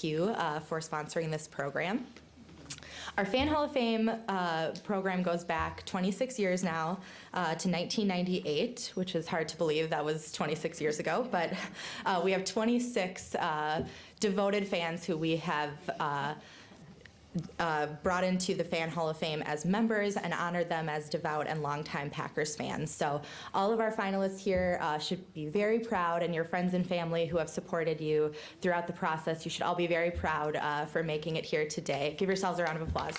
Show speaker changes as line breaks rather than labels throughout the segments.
you for sponsoring this program. Our Fan Hall of Fame program goes back 26 years now to 1998, which is hard to believe that was 26 years ago, but we have 26 devoted fans who we have brought into the Fan Hall of Fame as members and honored them as devout and longtime Packers fans. So all of our finalists here should be very proud, and your friends and family who have supported you throughout the process, you should all be very proud for making it here today. Give yourselves a round of applause.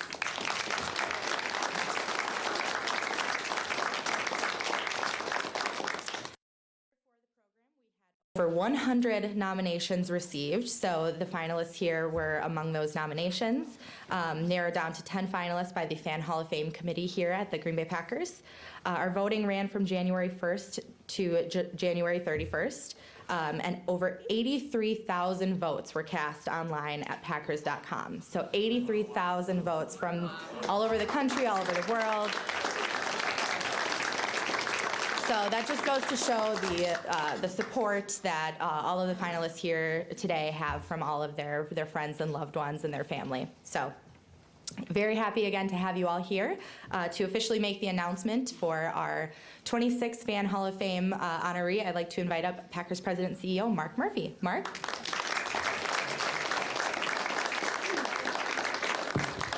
Over 100 nominations received, so the finalists here were among those nominations, narrowed down to 10 finalists by the Fan Hall of Fame committee here at the Green Bay Packers. Our voting ran from January 1st to January 31st, and over 83,000 votes were cast online at Packers.com. So 83,000 votes from all over the country, all over the world. So that just goes to show the support that all of the finalists here today have from all of their friends and loved ones and their family. So very happy again to have you all here to officially make the announcement for our 26th Fan Hall of Fame honoree. I'd like to invite up Packers President and CEO Mark Murphy. Mark?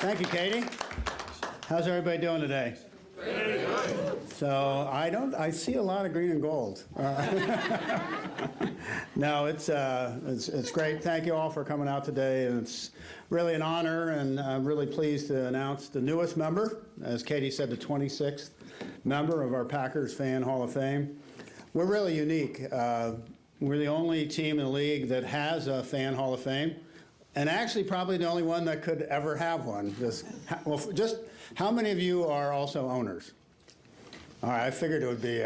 Thank you, Katie. How's everybody doing today? So I see a lot of green and gold. No, it's great. Thank you all for coming out today, and it's really an honor, and I'm really pleased to announce the newest member, as Katie said, the 26th member of our Packers Fan Hall of Fame. We're really unique. We're the only team in the league that has a Fan Hall of Fame, and actually probably the only one that could ever have one. Just how many of you are also owners? All right, I figured it would be,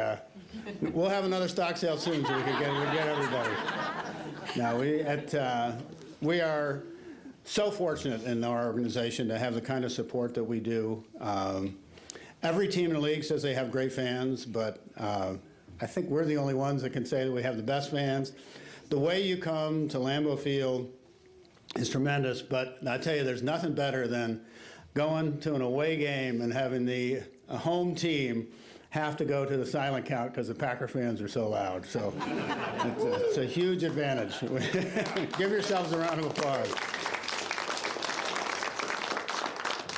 we'll have another stock sale soon so we can get everybody. Now, we are so fortunate in our organization to have the kind of support that we do. Every team in the league says they have great fans, but I think we're the only ones that can say that we have the best fans. The way you come to Lambeau Field is tremendous, but I tell you, there's nothing better than going to an away game and having the home team have to go to the silent count because the Packer fans are so loud. So it's a huge advantage. Give yourselves a round of applause.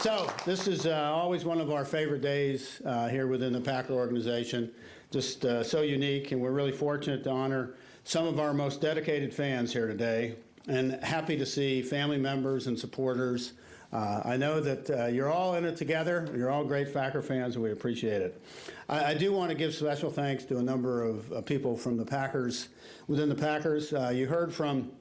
So this is always one of our favorite days here within the Packer organization. Just so unique, and we're really fortunate to honor some of our most dedicated fans here today, and happy to see family members and supporters. I know that you're all in it together. You're all great Packer fans, and we appreciate it. I do want to give special thanks to a number of people from the Packers, within the Packers. You heard from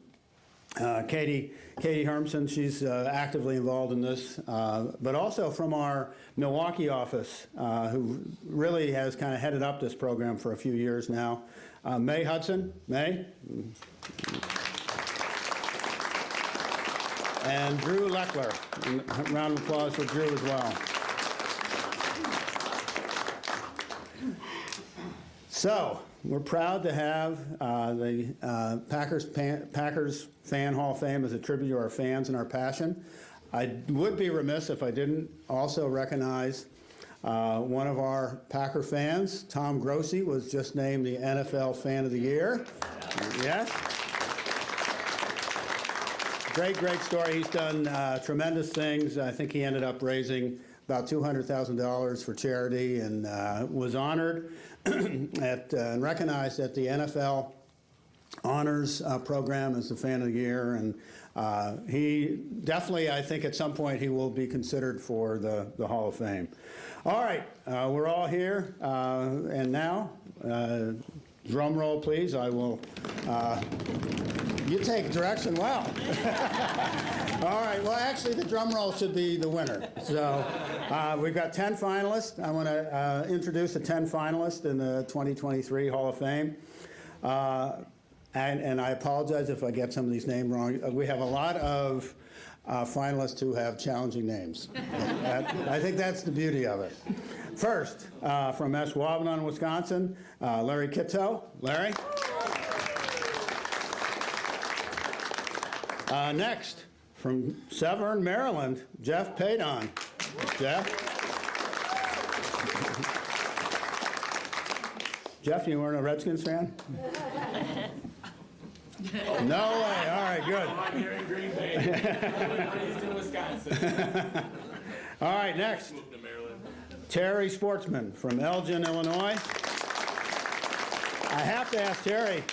Katie Hermson. She's actively involved in this, but also from our Milwaukee office, who really has kind of headed up this program for a few years now. May Hudson. May? And Drew Leckler. A round of applause for Drew as well. So, we're proud to have the Packers Fan Hall of Fame as a tribute to our fans and our passion. I would be remiss if I didn't also recognize one of our Packer fans. Tom Grossi was just named the NFL Fan of the Year. Yes. Great story. He's done tremendous things. I think he ended up raising about $200,000 for charity, and was honored and recognized at the NFL Honors Program as the Fan of the Year. And he definitely, I think at some point, he will be considered for the Hall of Fame. All right, we're all here, and now, drum roll, please. I will. You take direction well. All right, well, actually, the drum roll should be the winner. So we've got 10 finalists. I want to introduce the 10 finalists in the 2023 Hall of Fame. And I apologize if I get some of these names wrong. We have a lot of finalists who have challenging names. I think that's the beauty of it. First, from Ashwaubenon, Wisconsin, Larry Kitto. Larry? Next, from Severn, Maryland, Jeff Padon. Jeff? Jeff, you weren't a Redskins fan? No way. All right, good.
I'm here in Green Bay. He's in Wisconsin.
All right, next.
Moved to Maryland.
Terry Sportsman from Elgin, Illinois. I have to ask Terry,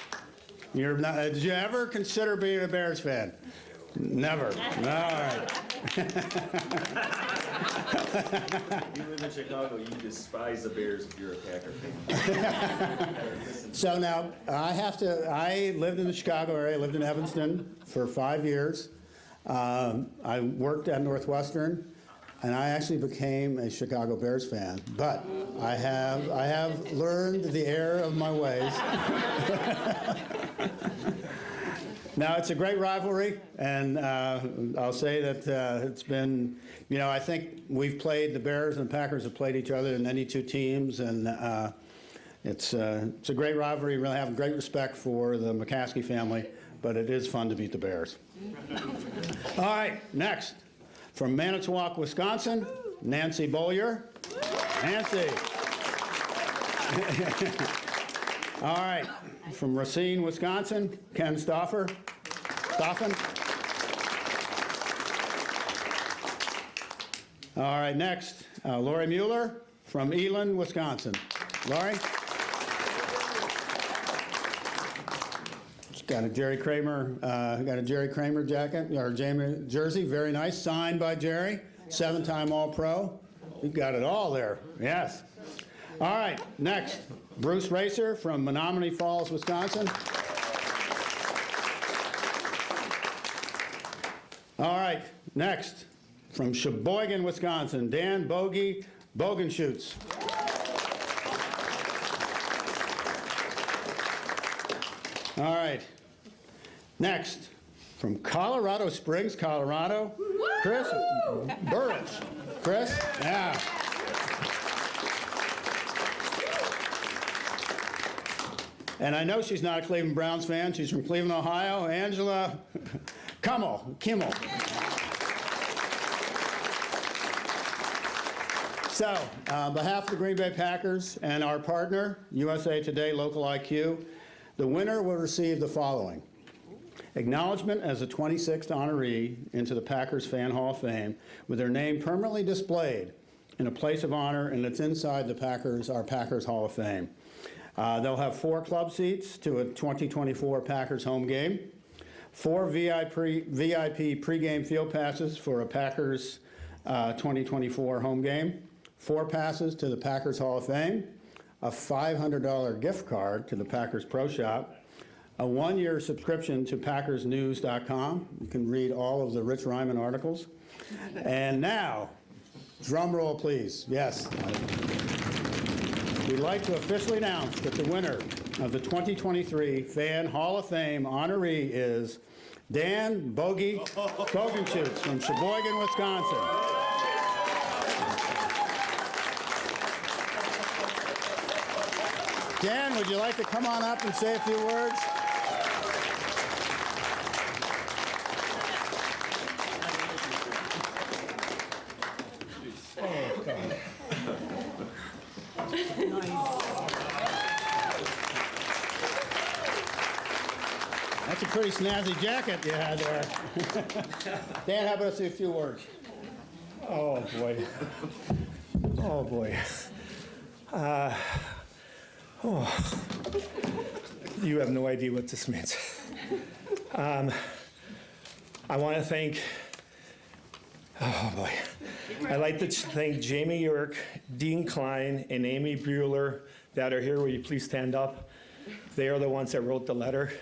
did you ever consider being a Bears fan? Never. All right.
You live in Chicago, you despise the Bears if you're a Packer fan.
So now, I lived in the Chicago area, lived in Evanston for 5 years. I worked at Northwestern, and I actually became a Chicago Bears fan. But I have learned the error of my ways. Now, it's a great rivalry, and I'll say that it's been, I think we've played, the Bears and Packers have played each other in any two teams, and it's a great rivalry. Really have great respect for the McCaskey family, but it is fun to beat the Bears. All right, next, from Manitowoc, Wisconsin, Nancy Bollier. Nancy. All right, from Racine, Wisconsin, Ken Stoffen. All right, next, Lori Mueller from Eland, Wisconsin. Lori? She's got a Jerry Kramer, jacket or jersey, very nice, signed by Jerry, 7-time All-Pro. You've got it all there. Yes. All right, next, Bruce Racer from Menominee Falls, Wisconsin. All right, next, from Sheboygan, Wisconsin, Dan Bogenschutz. All right, next, from Colorado Springs, Colorado, Chris Burrich. Chris? Yeah. And I know she's not a Cleveland Browns fan. She's from Cleveland, Ohio. Angela Kimmel. So, on behalf of the Green Bay Packers and our partner, USA Today Local IQ, the winner will receive the following: acknowledgement as a 26th honoree into the Packers Fan Hall of Fame, with their name permanently displayed in a place of honor, and it's inside our Packers Hall of Fame. They'll have 4 club seats to a 2024 Packers home game, 4 VIP pregame field passes for a Packers 2024 home game, 4 passes to the Packers Hall of Fame, a $500 gift card to the Packers Pro Shop, a 1-year subscription to PackersNews.com. You can read all of the Rich Ryman articles. And now, drum roll, please. Yes. We'd like to officially announce that the winner of the 2023 Fan Hall of Fame honoree is Dan Bogenschutz from Sheboygan, Wisconsin. Dan, would you like to come on up and say a few words? That's a pretty snazzy jacket you had there. Dan, how about us say a few words?
Oh, boy. Oh, boy. You have no idea what this means. I want to thank, I'd like to thank Jamie York, Dean Klein, and Amy Bueller that are here. Will you please stand up? They are the ones that wrote the letter.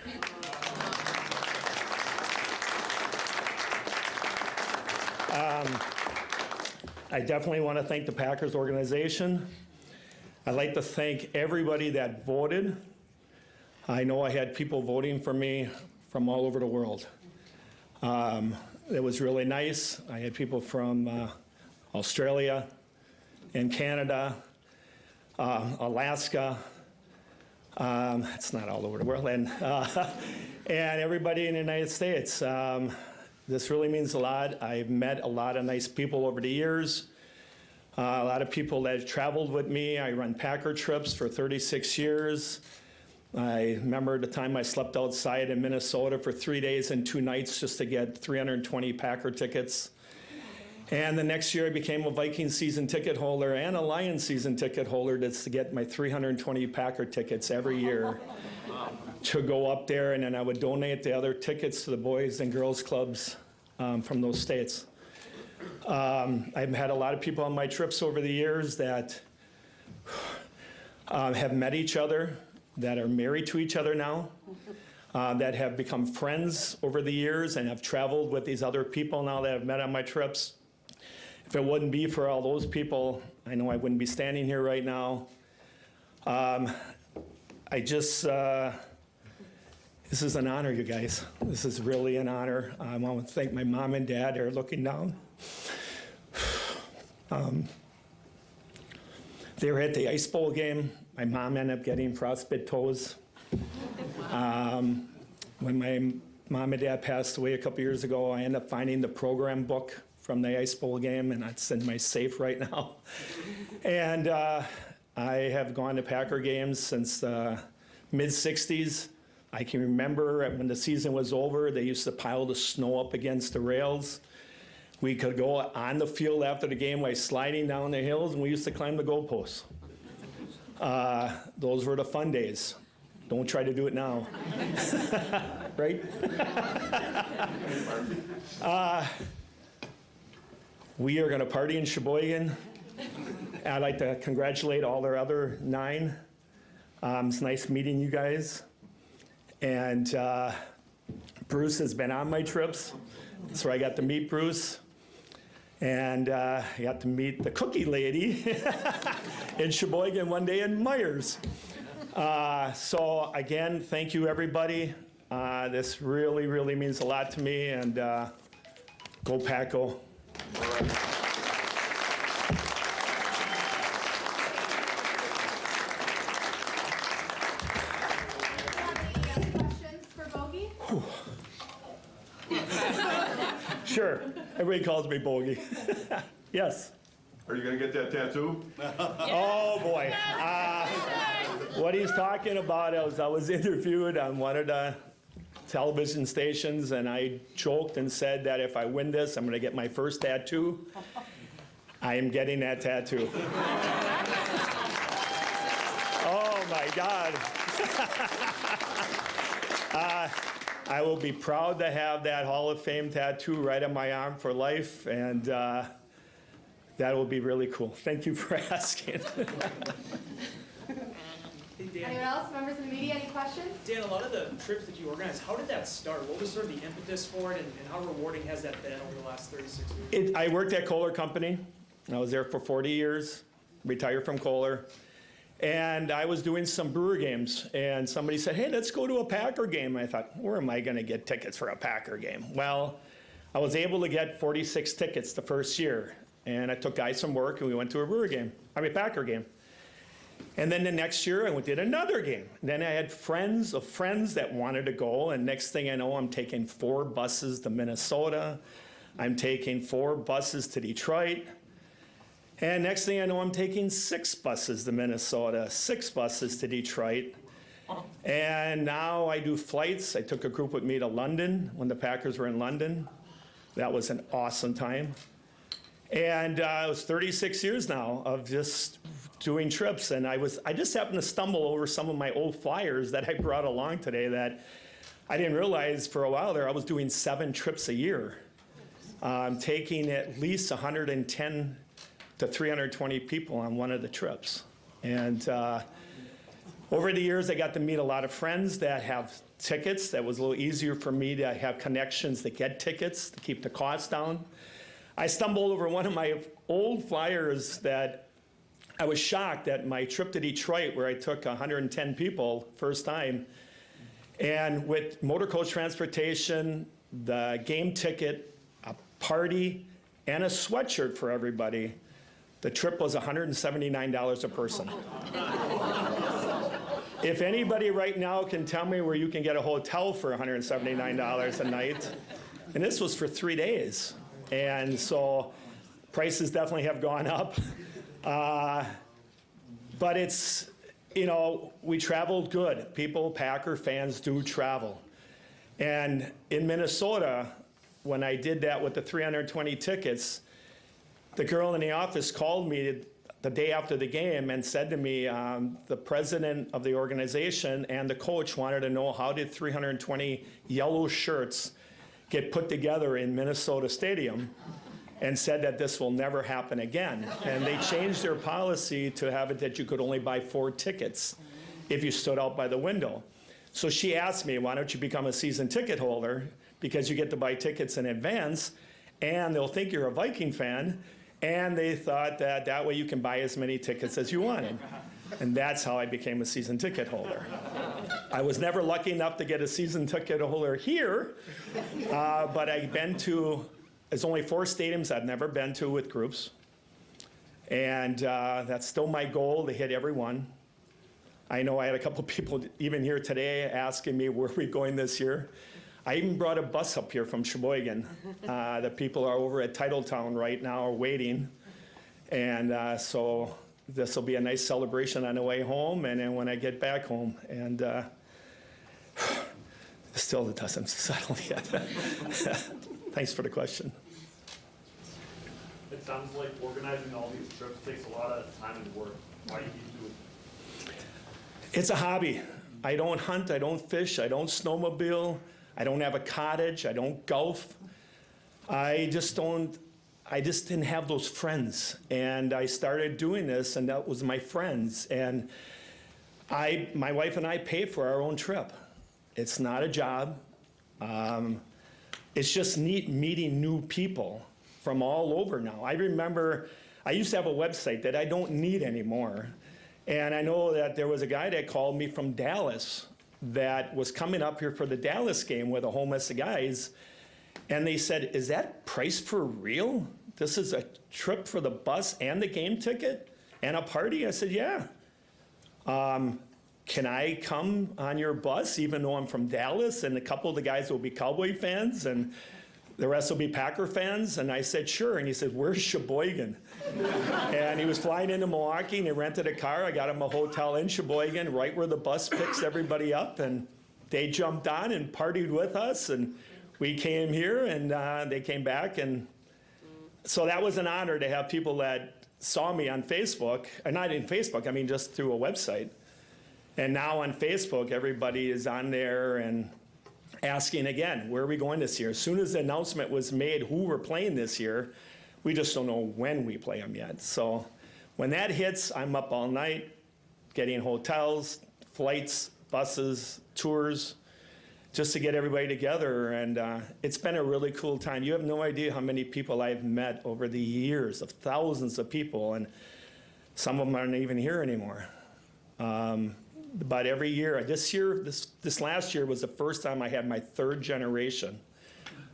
I definitely want to thank the Packers organization. I'd like to thank everybody that voted. I know I had people voting for me from all over the world. It was really nice. I had people from Australia and Canada, Alaska. It's not all over the world, and everybody in the United States. This really means a lot. I've met a lot of nice people over the years. A lot of people that have traveled with me. I run Packer trips for 36 years. I remember the time I slept outside in Minnesota for 3 days and 2 nights just to get 320 Packer tickets. And the next year I became a Viking season ticket holder and a Lions season ticket holder just to get my 320 Packer tickets every year to go up there, and then I would donate the other tickets to the boys and girls clubs from those states. I've had a lot of people on my trips over the years that have met each other, that are married to each other now, that have become friends over the years and have traveled with these other people now that I've met on my trips. If it wouldn't be for all those people, I know I wouldn't be standing here right now. This is an honor, you guys. This is really an honor. I want to thank my mom and dad who are looking down. They were at the Ice Bowl game. My mom ended up getting frostbite toes. When my mom and dad passed away a couple years ago, I ended up finding the program book from the Ice Bowl game, and it's in my safe right now. And I have gone to Packer games since the mid-'60s. I can remember when the season was over, they used to pile the snow up against the rails. We could go on the field after the game by sliding down the hills, and we used to climb the goalposts. Those were the fun days. Don't try to do it now. Right? We are going to party in Sheboygan. I'd like to congratulate all our other 9. It's nice meeting you guys. And Bruce has been on my trips, so I got to meet Bruce. And I got to meet the cookie lady in Sheboygan one day in Myers. So again, thank you everybody. This really, really means a lot to me, and go Pack Go. Sure. Everybody calls me Bogey. Yes.
Are you going to get that tattoo?
Oh, boy. What he's talking about is I was interviewed on one of the television stations, and I joked and said that if I win this, I'm going to get my first tattoo. I am getting that tattoo. Oh, my God. I will be proud to have that Hall of Fame tattoo right on my arm for life, and that will be really cool. Thank you for asking.
Anyone else? Members of the media, any questions?
Dan, a lot of the trips that you organized, how did that start? What was sort of the impetus for it, and how rewarding has that been over the last 36 years?
I worked at Kohler Company. I was there for 40 years, retired from Kohler. And I was doing some Brewer games, and somebody said, hey, let's go to a Packer game. And I thought, where am I going to get tickets for a Packer game? Well, I was able to get 46 tickets the first year. And I took guys from work, and we went to a Packer game. And then the next year, I did another game. Then I had friends of friends that wanted to go, and next thing I know, I'm taking 4 buses to Minnesota. I'm taking 4 buses to Detroit. And next thing I know, I'm taking 6 buses to Minnesota, 6 buses to Detroit. And now I do flights. I took a group with me to London when the Packers were in London. That was an awesome time. And it was 36 years now of just doing trips. And I just happened to stumble over some of my old flyers that I brought along today that I didn't realize for a while there I was doing 7 trips a year. Taking at least 110 to 320 people on one of the trips. And over the years, I got to meet a lot of friends that have tickets. That was a little easier for me to have connections to get tickets, to keep the costs down. I stumbled over one of my old flyers that I was shocked at my trip to Detroit, where I took 110 people first time. And with motor coach transportation, the game ticket, a party, and a sweatshirt for everybody, the trip was $179 a person. If anybody right now can tell me where you can get a hotel for $179 a night, And this was for 3 days. And so prices definitely have gone up. But it's, you know, we traveled good. People, Packer fans do travel. And in Minnesota, when I did that with the 320 tickets, the girl in the office called me the day after the game and said to me, the president of the organization and the coach wanted to know how did 320 yellow shirts get put together in Minnesota Stadium, and said that this will never happen again. And they changed their policy to have it that you could only buy 4 tickets if you stood out by the window. So she asked me, why don't you become a season ticket holder? Because you get to buy tickets in advance, and they'll think you're a Viking fan, and they thought that that way you can buy as many tickets as you wanted. And that's how I became a season ticket holder. I was never lucky enough to get a season ticket holder here, but I've been to, there's only 4 stadiums I've never been to with groups. And that's still my goal, to hit every one. I know I had a couple people even here today asking me where we're going this year. I even brought a bus up here from Sheboygan. The people are over at Titletown right now waiting. And so this will be a nice celebration on the way home and then when I get back home. And still it doesn't settle yet. Thanks for the question.
It sounds like organizing all these trips takes a lot of time and work. Why do you keep doing it?
It's a hobby. I don't hunt, I don't fish, I don't snowmobile, I don't have a cottage, I don't golf. I just didn't have those friends. And I started doing this, and that was my friends. And my wife and I pay for our own trip. It's not a job. It's just neat meeting new people from all over now. I remember I used to have a website that I don't need anymore. And I know that there was a guy that called me from Dallas that was coming up here for the Dallas game with a whole mess of guys. And they said, is that price for real? This is a trip for the bus and the game ticket and a party? I said, yeah. Can I come on your bus even though I'm from Dallas and a couple of the guys will be Cowboy fans and the rest will be Packer fans? And I said, sure. And he said, where's Sheboygan? And he was flying into Milwaukee and he rented a car. I got him a hotel in Sheboygan, right where the bus picks everybody up. And they jumped on and partied with us. And we came here and they came back. And so that was an honor to have people that saw me on Facebook, or not in Facebook, I mean just through a website. And now on Facebook, everybody is on there and asking again, where are we going this year? As soon as the announcement was made who we're playing this year, we just don't know when we play them yet. So when that hits, I'm up all night getting hotels, flights, buses, tours, just to get everybody together. And it's been a really cool time. You have no idea how many people I've met over the years, of thousands of people, and some of them aren't even here anymore. But every year, this last year was the first time I had my 3rd generation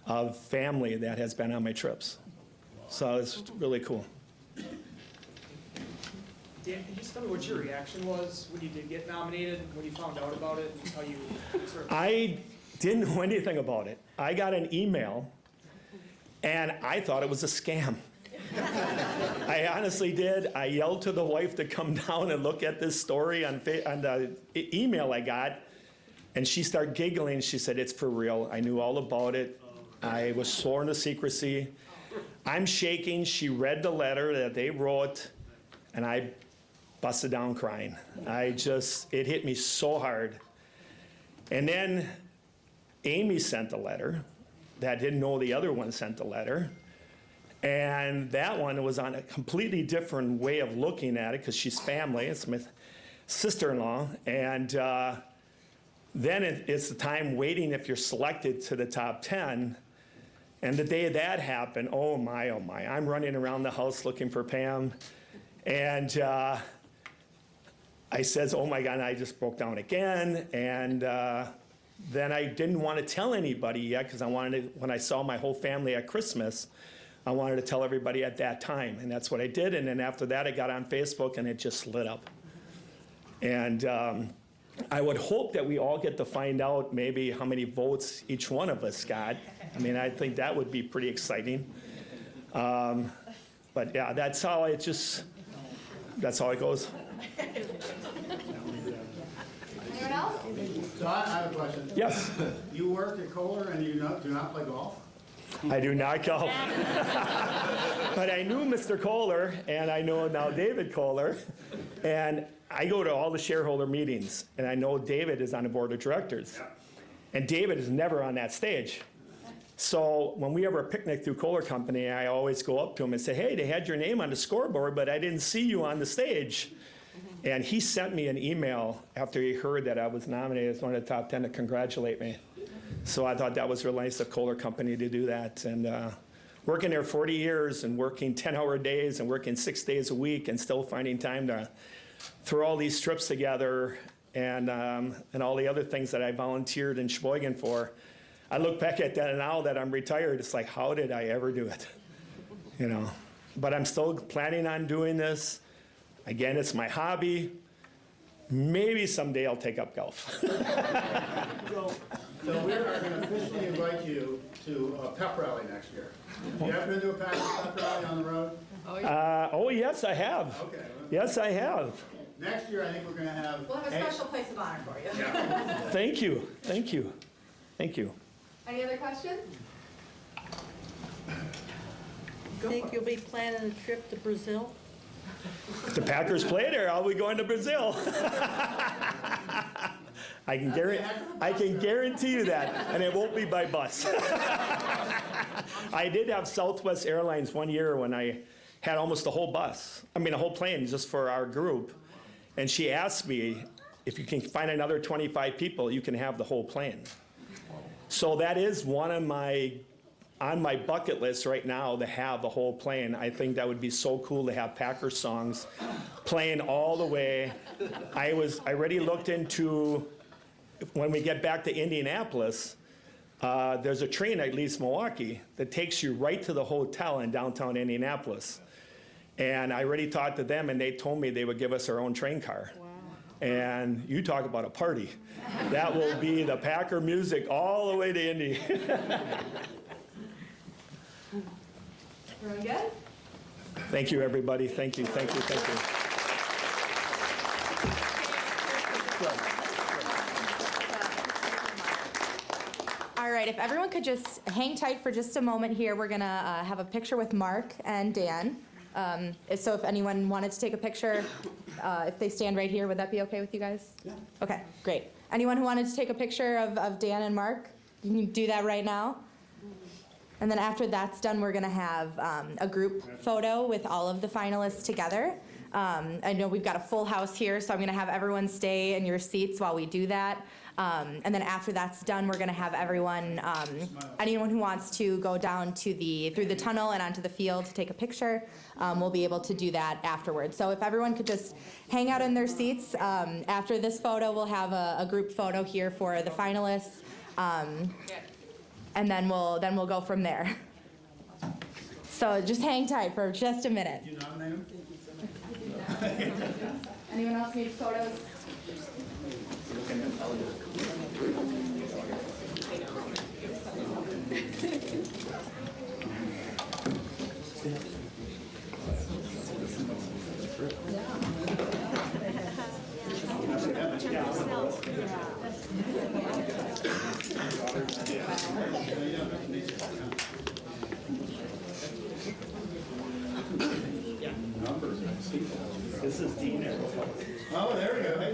of family that has been on my trips. So it's really cool.
Dan, can you just tell me what your reaction was when you did get nominated, when you found out about it, and how you sort of...
I didn't know anything about it. I got an email, and I thought it was a scam. I honestly did. I yelled to the wife to come down and look at this story on the email I got, and she started giggling. She said, it's for real. I knew all about it. I was sworn to secrecy. I'm shaking. She read the letter that they wrote, and I busted down crying. It hit me so hard. And then Amy sent a letter that didn't know the other one sent a letter. And that one was on a completely different way of looking at it because she's family. It's my sister-in-law. And then it's the time waiting if you're selected to the top 10. And the day that happened, oh my, I'm running around the house looking for Pam. And I says, oh my God, I just broke down again. And then I didn't want to tell anybody yet because I wanted to, when I saw my whole family at Christmas, I wanted to tell everybody at that time. And that's what I did. And then after that, I got on Facebook and it just lit up. And I would hope that we all get to find out maybe how many votes each one of us got. I mean, I think that would be pretty exciting. But yeah, that's how it goes.
Anyone else?
So I have a question.
Yes,
You work at Kohler and you do not play golf?
I do not golf. But I knew Mr. Kohler, and I know now David Kohler, and I go to all the shareholder meetings, and I know David is on the board of directors. And David is never on that stage. So when we have our picnic through Kohler Company, I always go up to him and say, hey, they had your name on the scoreboard, but I didn't see you on the stage. And he sent me an email after he heard that I was nominated as one of the top 10 to congratulate me. So I thought that was really nice of Kohler Company to do that. And working there 40 years and working 10-hour days and working 6 days a week and still finding time to throw all these trips together and all the other things that I volunteered in Sheboygan for. I look back at that now that I'm retired, it's like, how did I ever do it? You know, but I'm still planning on doing this. Again, it's my hobby. Maybe someday I'll take up golf.
So we are going to officially invite you to a pep rally next year. You ever been to a pep rally on the road?
Oh, yes, I have.
Okay.
Yes, I have.
Next year, I think we're going to have.
We'll have a special place of honor for you.
Thank you. Thank you. Thank you.
Any other questions?
Think you'll be planning a trip to Brazil?
If the Packers play there, I'll be going to Brazil. I can guarantee you that, and it won't be by bus. I did have Southwest Airlines one year when I had almost a whole bus, a whole plane just for our group. And she asked me, if you can find another 25 people, you can have the whole plane. So that is one of on my bucket list right now, to have the whole plane. I think that would be so cool to have Packer songs playing all the way. I already looked into, when we get back to Indianapolis, there's a train that leaves Milwaukee that takes you right to the hotel in downtown Indianapolis. And I already talked to them, and they told me they would give us our own train car. Wow. And you talk about a party. That will be the Packer music all the way to Indy.
Everyone good?
Thank you, everybody. Thank you, thank you, thank you.
All right, if everyone could just hang tight for just a moment here, we're gonna have a picture with Mark and Dan. So if anyone wanted to take a picture, if they stand right here, would that be okay with you guys? Yeah. Okay, great. Anyone who wanted to take a picture of Dan and Mark, you can do that right now. And then after that's done, we're gonna have a group photo with all of the finalists together. I know we've got a full house here, so I'm gonna have everyone stay in your seats while we do that. And then after that's done, we're gonna have everyone, anyone who wants to go down to through the tunnel and onto the field to take a picture, we'll be able to do that afterwards. So if everyone could just hang out in their seats, after this photo, we'll have a group photo here for the finalists. And then we'll go from there. So just hang tight for just a minute.
Do you nominate him?
Anyone else need photos?
This is Dean.
Oh, there we go.